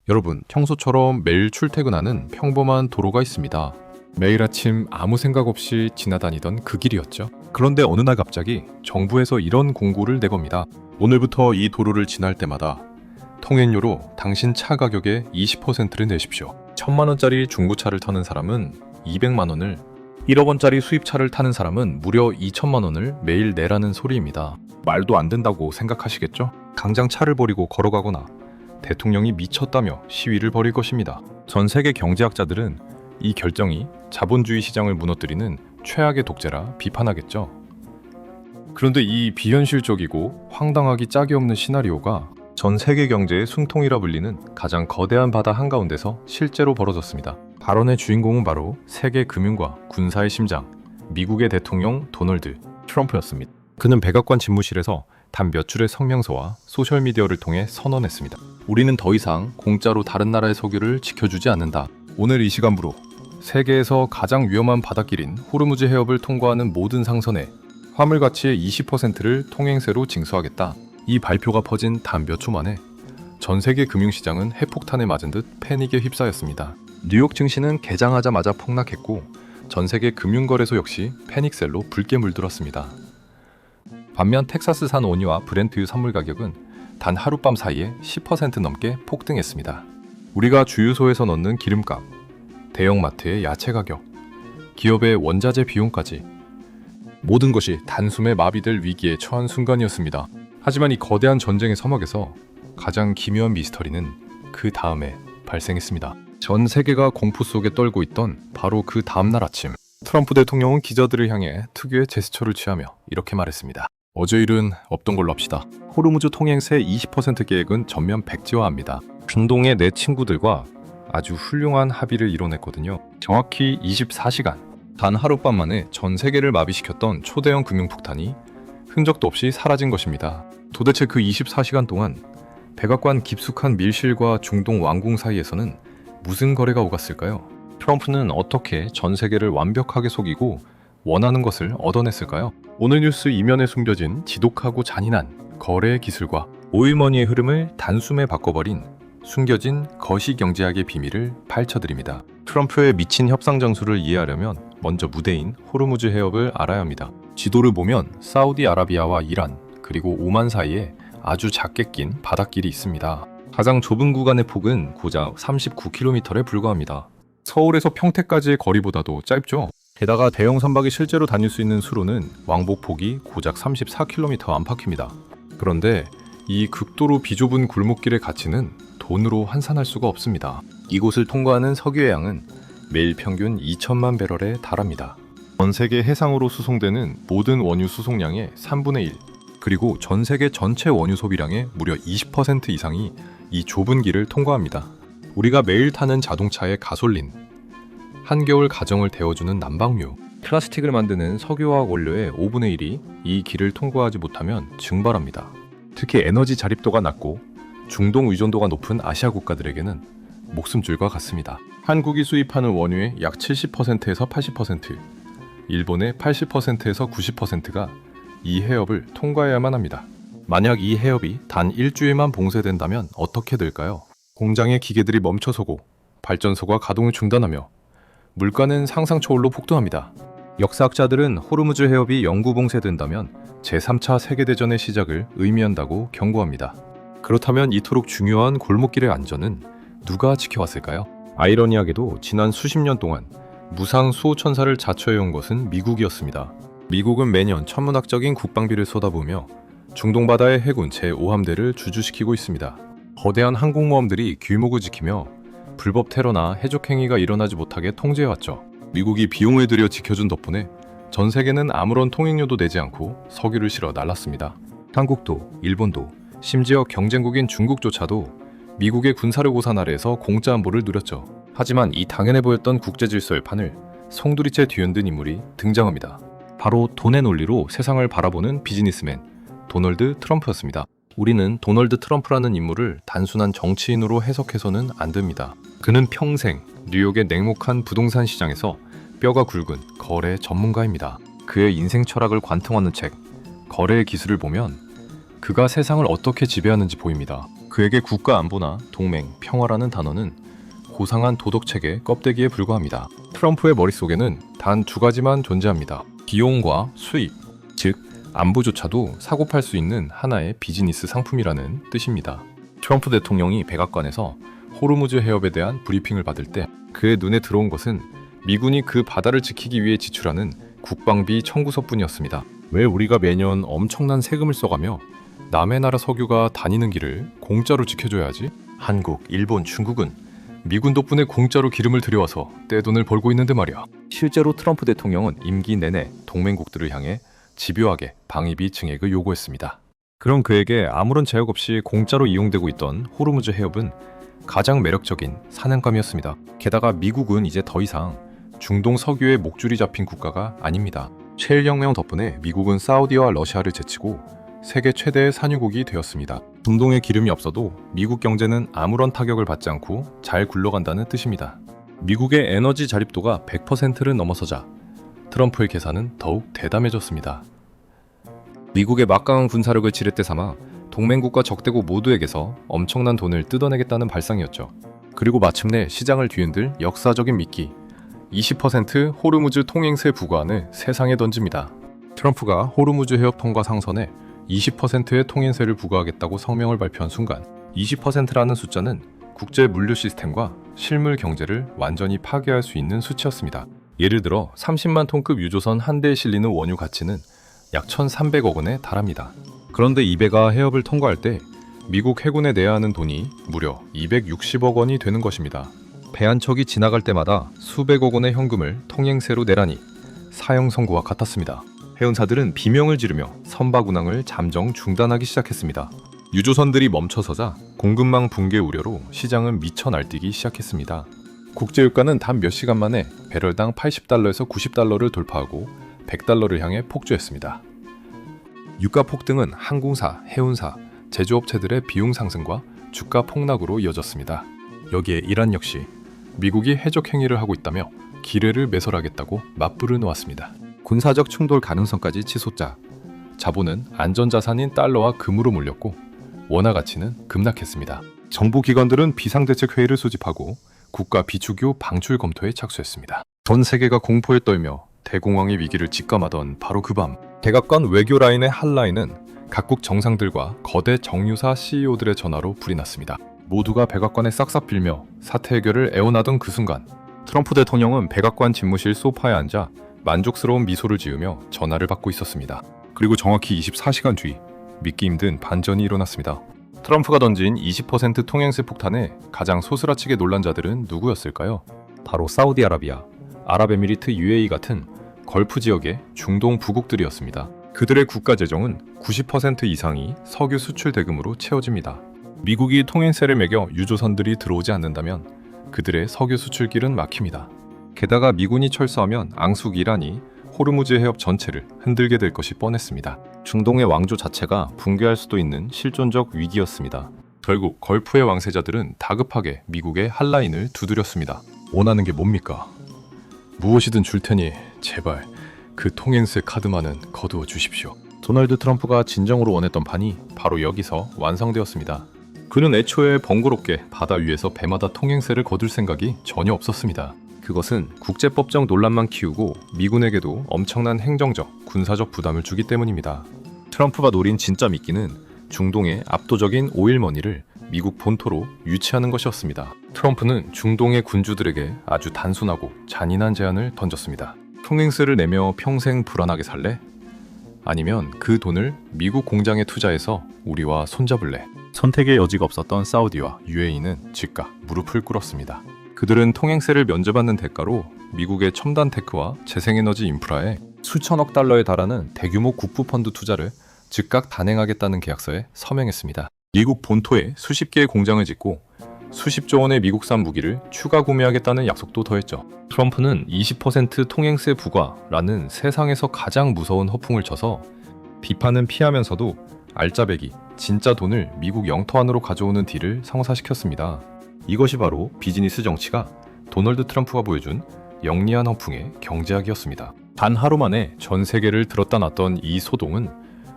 여러분, 평소처럼 매일 출퇴근하는 평범한 도로가 있습니다. 매일 아침 아무 생각 없이 지나다니던 그 길이었죠. 그런데 어느 날 갑자기 정부에서 이런 공고를 내겁니다. 오늘부터 이 도로를 지날 때마다 통행료로 당신 차 가격의 20%를 내십시오. 1,000만 원짜리 중고차를 타는 사람은 200만 원을, 1억 원짜리 수입차를 타는 사람은 무려 2천만 원을 매일 내라는 소리입니다. 말도 안 된다고 생각하시겠죠? 당장 차를 버리고 걸어가거나 대통령이 미쳤다며 시위를 벌일 것입니다. 전 세계 경제학자들은 이 결정이 자본주의 시장을 무너뜨리는 최악의 독재라 비판하겠죠. 그런데 이 비현실적이고 황당하기 짝이 없는 시나리오가 전 세계 경제의 숨통이라 불리는 가장 거대한 바다 한가운데서 실제로 벌어졌습니다. 발언의 주인공은 바로 세계 금융과 군사의 심장, 미국의 대통령 도널드 트럼프였습니다. 그는 백악관 집무실에서 단 몇 줄의 성명서와 소셜미디어를 통해 선언했습니다. 우리는 더 이상 공짜로 다른 나라의 석유를 지켜주지 않는다. 오늘 이 시간부로 세계에서 가장 위험한 바닷길인 호르무즈 해협을 통과하는 모든 상선에 화물 가치의 20%를 통행세로 징수하겠다. 이 발표가 퍼진 단 몇 초 만에 전 세계 금융시장은 핵폭탄에 맞은 듯 패닉에 휩싸였습니다. 뉴욕 증시는 개장하자마자 폭락했고 전 세계 금융거래소 역시 패닉셀로 붉게 물들었습니다. 반면 텍사스산 원유와 브렌트유 선물 가격은 단 하룻밤 사이에 10% 넘게 폭등했습니다. 우리가 주유소에서 넣는 기름값, 대형마트의 야채 가격, 기업의 원자재 비용까지 모든 것이 단숨에 마비될 위기에 처한 순간이었습니다. 하지만 이 거대한 전쟁의 서막에서 가장 기묘한 미스터리는 그 다음에 발생했습니다. 전 세계가 공포 속에 떨고 있던 바로 그 다음날 아침, 트럼프 대통령은 기자들을 향해 특유의 제스처를 취하며 이렇게 말했습니다. 어제 일은 없던 걸로 합시다. 호르무즈 통행세 20% 계획은 전면 백지화합니다. 중동의 내 친구들과 아주 훌륭한 합의를 이뤄냈거든요. 정확히 24시간, 단 하룻밤 만에 전 세계를 마비시켰던 초대형 금융폭탄이 흔적도 없이 사라진 것입니다. 도대체 그 24시간 동안 백악관 깊숙한 밀실과 중동 왕궁 사이에서는 무슨 거래가 오갔을까요? 트럼프는 어떻게 전 세계를 완벽하게 속이고 원하는 것을 얻어냈을까요? 오늘 뉴스 이면에 숨겨진 지독하고 잔인한 거래의 기술과 오일머니의 흐름을 단숨에 바꿔버린 숨겨진 거시경제학의 비밀을 파헤쳐드립니다. 트럼프의 미친 협상 장수를 이해하려면 먼저 무대인 호르무즈 해협을 알아야 합니다. 지도를 보면 사우디아라비아와 이란 그리고 오만 사이에 아주 작게 낀 바닷길이 있습니다. 가장 좁은 구간의 폭은 고작 39km에 불과합니다. 서울에서 평택까지의 거리보다도 짧죠. 게다가 대형 선박이 실제로 다닐 수 있는 수로는 왕복폭이 고작 34km 안팎입니다. 그런데 이 극도로 비좁은 골목길의 가치는 돈으로 환산할 수가 없습니다. 이곳을 통과하는 석유의 양은 매일 평균 2천만 배럴에 달합니다. 전 세계 해상으로 수송되는 모든 원유 수송량의 3분의 1, 그리고 전 세계 전체 원유 소비량의 무려 20% 이상이 이 좁은 길을 통과합니다. 우리가 매일 타는 자동차의 가솔린, 한겨울 가정을 데워주는 난방유, 플라스틱을 만드는 석유화학 원료의 5분의 1이 이 길을 통과하지 못하면 증발합니다. 특히 에너지 자립도가 낮고 중동 의존도가 높은 아시아 국가들에게는 목숨줄과 같습니다. 한국이 수입하는 원유의 약 70%에서 80%, 일본의 80%에서 90%가 이 해협을 통과해야만 합니다. 만약 이 해협이 단 일주일만 봉쇄된다면 어떻게 될까요? 공장의 기계들이 멈춰서고 발전소가 가동을 중단하며 물가는 상상 초월로 폭등합니다. 역사학자들은 호르무즈 해협이 영구 봉쇄된다면 제3차 세계대전의 시작을 의미한다고 경고합니다. 그렇다면 이토록 중요한 골목길의 안전은 누가 지켜왔을까요? 아이러니하게도 지난 수십 년 동안 무상 수호천사를 자처해온 것은 미국이었습니다. 미국은 매년 천문학적인 국방비를 쏟아부으며 중동 바다의 해군 제5함대를 주주시키고 있습니다. 거대한 항공모함들이 길목을 지키며 불법 테러나 해적 행위가 일어나지 못하게 통제해왔죠. 미국이 비용을 들여 지켜준 덕분에 전 세계는 아무런 통행료도 내지 않고 석유를 실어 날랐습니다. 한국도, 일본도, 심지어 경쟁국인 중국조차도 미국의 군사력 우산 아래에서 공짜 안보를 누렸죠. 하지만 이 당연해 보였던 국제 질서의 판을 송두리째 뒤흔든 인물이 등장합니다. 바로 돈의 논리로 세상을 바라보는 비즈니스맨 도널드 트럼프였습니다. 우리는 도널드 트럼프라는 인물을 단순한 정치인으로 해석해서는 안 됩니다. 그는 평생 뉴욕의 냉혹한 부동산 시장에서 뼈가 굵은 거래 전문가입니다. 그의 인생 철학을 관통하는 책, 거래의 기술을 보면 그가 세상을 어떻게 지배하는지 보입니다. 그에게 국가 안보나 동맹, 평화라는 단어는 고상한 도덕책의 껍데기에 불과합니다. 트럼프의 머릿속에는 단 두 가지만 존재합니다. 비용과 수익, 즉 안보조차도 사고 팔 수 있는 하나의 비즈니스 상품이라는 뜻입니다. 트럼프 대통령이 백악관에서 호르무즈 해협에 대한 브리핑을 받을 때 그의 눈에 들어온 것은 미군이 그 바다를 지키기 위해 지출하는 국방비 청구서뿐이었습니다. 왜 우리가 매년 엄청난 세금을 써가며 남의 나라 석유가 다니는 길을 공짜로 지켜줘야지? 한국, 일본, 중국은 미군 덕분에 공짜로 기름을 들여와서 떼돈을 벌고 있는데 말이야. 실제로 트럼프 대통령은 임기 내내 동맹국들을 향해 집요하게 방위비 증액을 요구했습니다. 그런 그에게 아무런 제약 없이 공짜로 이용되고 있던 호르무즈 해협은 가장 매력적인 사냥감이었습니다. 게다가 미국은 이제 더 이상 중동 석유에 목줄이 잡힌 국가가 아닙니다. 셰일 혁명 덕분에 미국은 사우디와 러시아를 제치고 세계 최대의 산유국이 되었습니다. 중동에 기름이 없어도 미국 경제는 아무런 타격을 받지 않고 잘 굴러간다는 뜻입니다. 미국의 에너지 자립도가 100%를 넘어서자 트럼프의 계산은 더욱 대담해졌습니다. 미국의 막강한 군사력을 지렛대 삼아 동맹국과 적대국 모두에게서 엄청난 돈을 뜯어내겠다는 발상이었죠. 그리고 마침내 시장을 뒤흔들 역사적인 미끼 20% 호르무즈 통행세 부과안을 세상에 던집니다. 트럼프가 호르무즈 해협 통과 상선에 20%의 통행세를 부과하겠다고 성명을 발표한 순간 20%라는 숫자는 국제 물류 시스템과 실물 경제를 완전히 파괴할 수 있는 수치였습니다. 예를 들어 30만 톤급 유조선 한 대에 실리는 원유 가치는 약 1,300억 원에 달합니다. 그런데 이 배가 해협을 통과할 때 미국 해군에 내야 하는 돈이 무려 260억 원이 되는 것입니다. 배 한 척이 지나갈 때마다 수백억 원의 현금을 통행세로 내라니 사형선고와 같았습니다. 해운사들은 비명을 지르며 선박 운항을 잠정 중단하기 시작했습니다. 유조선들이 멈춰서자 공급망 붕괴 우려로 시장은 미쳐 날뛰기 시작했습니다. 국제유가는 단 몇 시간 만에 배럴당 80달러에서 90달러를 돌파하고 100달러를 향해 폭주했습니다. 유가 폭등은 항공사, 해운사, 제조업체들의 비용 상승과 주가 폭락으로 이어졌습니다. 여기에 이란 역시 미국이 해적 행위를 하고 있다며 기뢰를 매설하겠다고 맞불을 놓았습니다. 군사적 충돌 가능성까지 치솟자 자본은 안전자산인 달러와 금으로 몰렸고 원화 가치는 급락했습니다. 정부 기관들은 비상대책회의를 소집하고 국가 비축유 방출 검토에 착수했습니다. 전 세계가 공포에 떨며 대공황의 위기를 직감하던 바로 그 밤 백악관 외교 라인의 한 라인은 각국 정상들과 거대 정유사 CEO들의 전화로 불이 났습니다. 모두가 백악관에 싹싹 빌며 사태 해결을 애원하던 그 순간 트럼프 대통령은 백악관 집무실 소파에 앉아 만족스러운 미소를 지으며 전화를 받고 있었습니다. 그리고 정확히 24시간 뒤 믿기 힘든 반전이 일어났습니다. 트럼프가 던진 20% 통행세 폭탄에 가장 소스라치게 놀란 자들은 누구였을까요? 바로 사우디아라비아, 아랍에미리트 UAE 같은 걸프 지역의 중동 부국들이었습니다. 그들의 국가 재정은 90% 이상이 석유 수출 대금으로 채워집니다. 미국이 통행세를 매겨 유조선들이 들어오지 않는다면 그들의 석유 수출길은 막힙니다. 게다가 미군이 철수하면 앙숙 이란이 호르무즈 해협 전체를 흔들게 될 것이 뻔했습니다. 중동의 왕조 자체가 붕괴할 수도 있는 실존적 위기였습니다. 결국 걸프의 왕세자들은 다급하게 미국의 한라인을 두드렸습니다. 원하는 게 뭡니까? 무엇이든 줄 테니 제발 그 통행세 카드만은 거두어 주십시오. 도널드 트럼프가 진정으로 원했던 판이 바로 여기서 완성되었습니다. 그는 애초에 번거롭게 바다 위에서 배마다 통행세를 거둘 생각이 전혀 없었습니다. 그것은 국제법적 논란만 키우고 미군에게도 엄청난 행정적, 군사적 부담을 주기 때문입니다. 트럼프가 노린 진짜 미끼는 중동의 압도적인 오일머니를 미국 본토로 유치하는 것이었습니다. 트럼프는 중동의 군주들에게 아주 단순하고 잔인한 제안을 던졌습니다. 통행세를 내며 평생 불안하게 살래? 아니면 그 돈을 미국 공장에 투자해서 우리와 손잡을래? 선택의 여지가 없었던 사우디와 UAE는 즉각 무릎을 꿇었습니다. 그들은 통행세를 면제받는 대가로 미국의 첨단 테크와 재생에너지 인프라에 수천억 달러에 달하는 대규모 국부펀드 투자를 즉각 단행하겠다는 계약서에 서명했습니다. 미국 본토에 수십 개의 공장을 짓고 수십조 원의 미국산 무기를 추가 구매하겠다는 약속도 더했죠. 트럼프는 20% 통행세 부과라는 세상에서 가장 무서운 허풍을 쳐서 비판은 피하면서도 알짜배기, 진짜 돈을 미국 영토 안으로 가져오는 딜을 성사시켰습니다. 이것이 바로 비즈니스 정치가 도널드 트럼프가 보여준 영리한 허풍의 경제학이었습니다. 단 하루 만에 전 세계를 들었다 놨던 이 소동은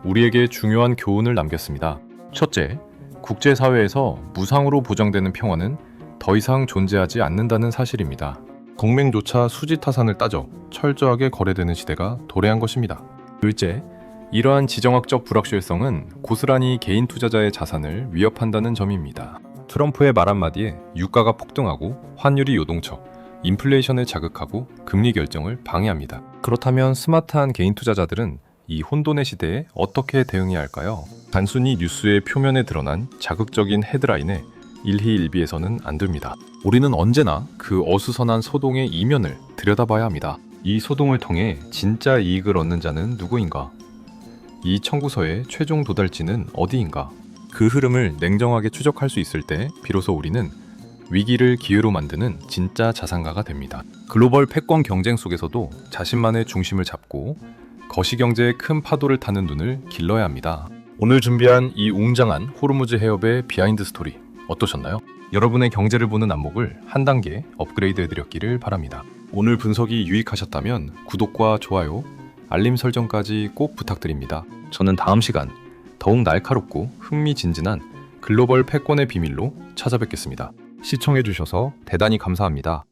우리에게 중요한 교훈을 남겼습니다. 첫째, 국제사회에서 무상으로 보장되는 평화는 더 이상 존재하지 않는다는 사실입니다. 동맹조차 수지타산을 따져 철저하게 거래되는 시대가 도래한 것입니다. 둘째, 이러한 지정학적 불확실성은 고스란히 개인 투자자의 자산을 위협한다는 점입니다. 트럼프의 말 한마디에 유가가 폭등하고 환율이 요동쳐 인플레이션을 자극하고 금리 결정을 방해합니다. 그렇다면 스마트한 개인 투자자들은 이 혼돈의 시대에 어떻게 대응해야 할까요? 단순히 뉴스의 표면에 드러난 자극적인 헤드라인에 일희일비해서는 안 됩니다. 우리는 언제나 그 어수선한 소동의 이면을 들여다봐야 합니다. 이 소동을 통해 진짜 이익을 얻는 자는 누구인가? 이 청구서의 최종 도달지는 어디인가? 그 흐름을 냉정하게 추적할 수 있을 때 비로소 우리는 위기를 기회로 만드는 진짜 자산가가 됩니다. 글로벌 패권 경쟁 속에서도 자신만의 중심을 잡고 거시경제의 큰 파도를 타는 눈을 길러야 합니다. 오늘 준비한 이 웅장한 호르무즈 해협의 비하인드 스토리 어떠셨나요? 여러분의 경제를 보는 안목을 한 단계 업그레이드 해드렸기를 바랍니다. 오늘 분석이 유익하셨다면 구독과 좋아요, 알림 설정까지 꼭 부탁드립니다. 저는 다음 시간 더욱 날카롭고 흥미진진한 글로벌 패권의 비밀로 찾아뵙겠습니다. 시청해주셔서 대단히 감사합니다.